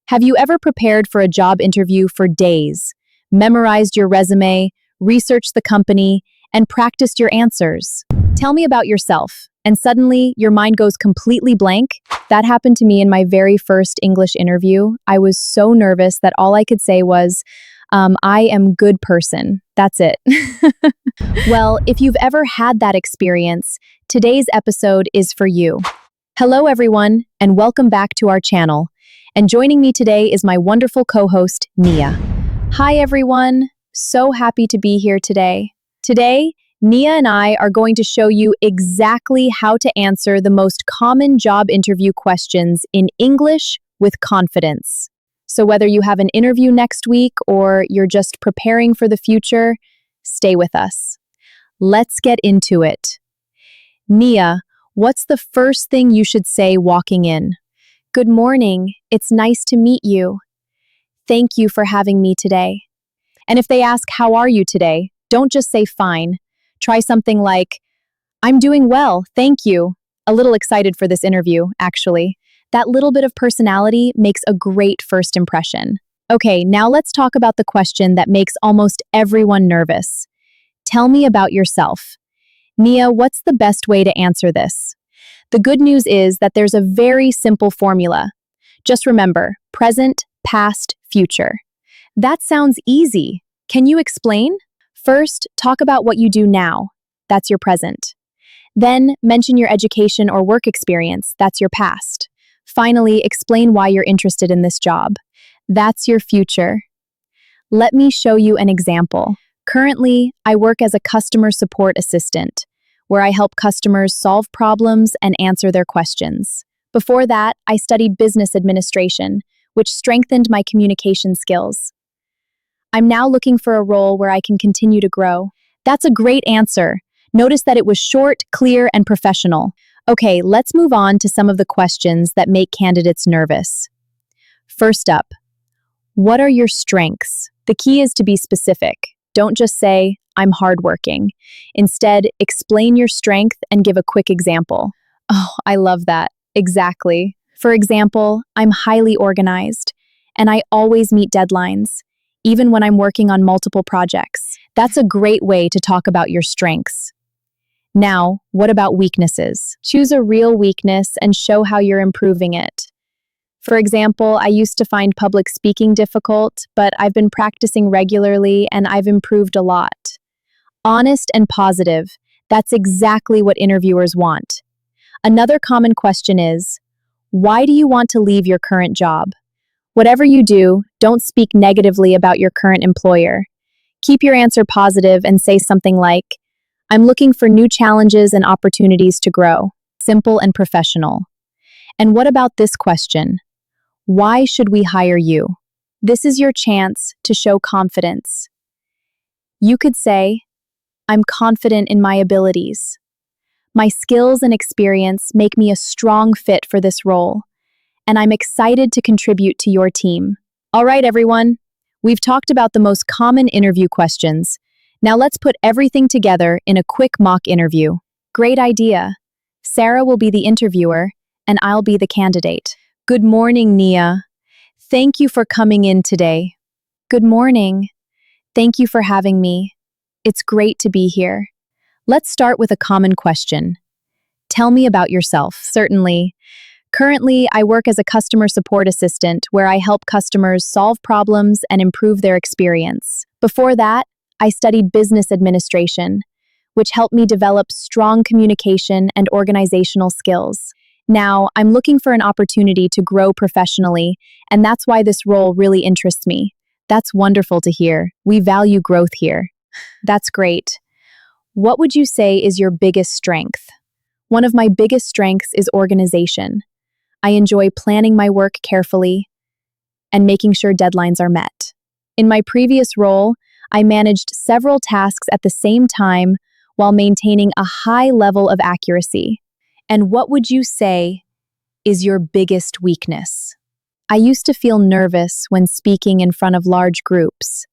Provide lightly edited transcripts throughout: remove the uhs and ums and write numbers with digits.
Have you ever prepared for a job interview for days, memorized your resume, researched the company, and practiced your answers? Tell me about yourself, and suddenly your mind goes completely blank? That happened to me in my very first English interview. I was so nervous that all I could say was, I am good person. That's it. Well, if you've ever had that experience, today's episode is for you. Hello, everyone, and welcome back to our channel. And joining me today is my wonderful co-host, Nia. Hi, everyone. So happy to be here today. Today, Nia and I are going to show you exactly how to answer the most common job interview questions in English with confidence. So whether you have an interview next week or you're just preparing for the future, stay with us. Let's get into it. Nia, what's the first thing you should say walking in? Good morning. It's nice to meet you. Thank you for having me today. And if they ask, how are you today? Don't just say fine. Try something like, I'm doing well, thank you. A little excited for this interview, actually. That little bit of personality makes a great first impression. Okay, now let's talk about the question that makes almost everyone nervous. Tell me about yourself. Nia, what's the best way to answer this? The good news is that there's a very simple formula. Just remember, present, past, future. That sounds easy. Can you explain? First, talk about what you do now. That's your present. Then, mention your education or work experience. That's your past. Finally, explain why you're interested in this job. That's your future. Let me show you an example. Currently, I work as a customer support assistant, where I help customers solve problems and answer their questions. Before that, I studied business administration, which strengthened my communication skills. I'm now looking for a role where I can continue to grow. That's a great answer. Notice that it was short, clear, and professional. Okay, let's move on to some of the questions that make candidates nervous. First up, what are your strengths? The key is to be specific. Don't just say, I'm hardworking. Instead, explain your strength and give a quick example. Oh, I love that. Exactly. For example, I'm highly organized, and I always meet deadlines, even when I'm working on multiple projects. That's a great way to talk about your strengths. Now, what about weaknesses? Choose a real weakness and show how you're improving it. For example, I used to find public speaking difficult, but I've been practicing regularly and I've improved a lot. Honest and positive. That's exactly what interviewers want. Another common question is, why do you want to leave your current job? Whatever you do, don't speak negatively about your current employer. Keep your answer positive and say something like, I'm looking for new challenges and opportunities to grow. Simple and professional. And what about this question? Why should we hire you? This is your chance to show confidence. You could say, I'm confident in my abilities. My skills and experience make me a strong fit for this role, and I'm excited to contribute to your team. All right, everyone. We've talked about the most common interview questions. Now let's put everything together in a quick mock interview. Great idea. Sarah will be the interviewer, and I'll be the candidate. Good morning, Nia. Thank you for coming in today. Good morning. Thank you for having me. It's great to be here. Let's start with a common question. Tell me about yourself. Certainly. Currently, I work as a customer support assistant where I help customers solve problems and improve their experience. Before that, I studied business administration, which helped me develop strong communication and organizational skills. Now, I'm looking for an opportunity to grow professionally, and that's why this role really interests me. That's wonderful to hear. We value growth here. That's great. What would you say is your biggest strength? One of my biggest strengths is organization. I enjoy planning my work carefully and making sure deadlines are met. In my previous role, I managed several tasks at the same time while maintaining a high level of accuracy. And what would you say is your biggest weakness? I used to feel nervous when speaking in front of large groups.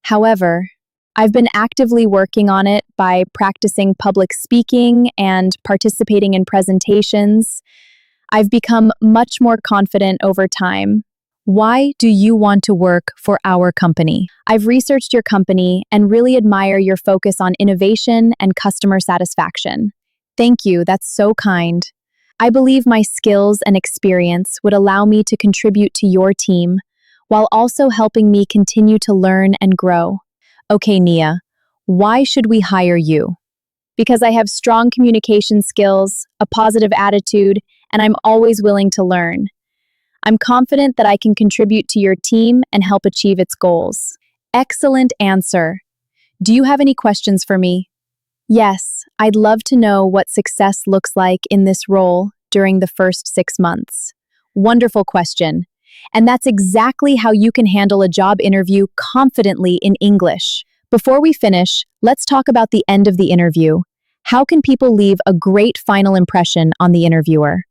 However, I've been actively working on it by practicing public speaking and participating in presentations. I've become much more confident over time. Why do you want to work for our company? I've researched your company and really admire your focus on innovation and customer satisfaction. Thank you, that's so kind. I believe my skills and experience would allow me to contribute to your team while also helping me continue to learn and grow. Okay, Nia, why should we hire you? Because I have strong communication skills, a positive attitude, and I'm always willing to learn. I'm confident that I can contribute to your team and help achieve its goals. Excellent answer. Do you have any questions for me? Yes, I'd love to know what success looks like in this role during the first 6 months. Wonderful question. And that's exactly how you can handle a job interview confidently in English. Before we finish, let's talk about the end of the interview. How can people leave a great final impression on the interviewer?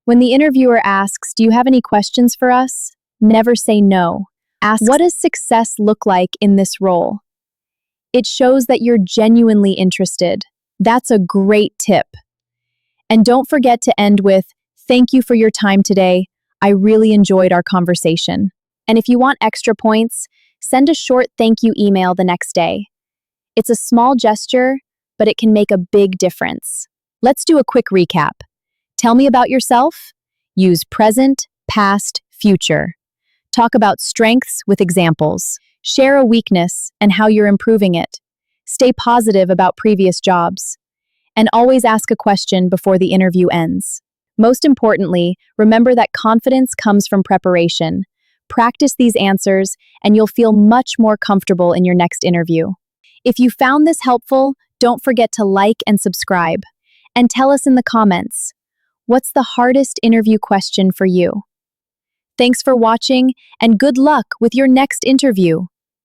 When the interviewer asks, "Do you have any questions for us?" Never say no. Ask, "What does success look like in this role?" It shows that you're genuinely interested. That's a great tip. And don't forget to end with, "Thank you for your time today. I really enjoyed our conversation." And if you want extra points, send a short thank you email the next day. It's a small gesture, but it can make a big difference. Let's do a quick recap. Tell me about yourself. Use present, past, future. Talk about strengths with examples. Share a weakness and how you're improving it. Stay positive about previous jobs. And always ask a question before the interview ends. Most importantly, remember that confidence comes from preparation. Practice these answers, and you'll feel much more comfortable in your next interview. If you found this helpful, don't forget to like and subscribe. And tell us in the comments, what's the hardest interview question for you? Thanks for watching, and good luck with your next interview.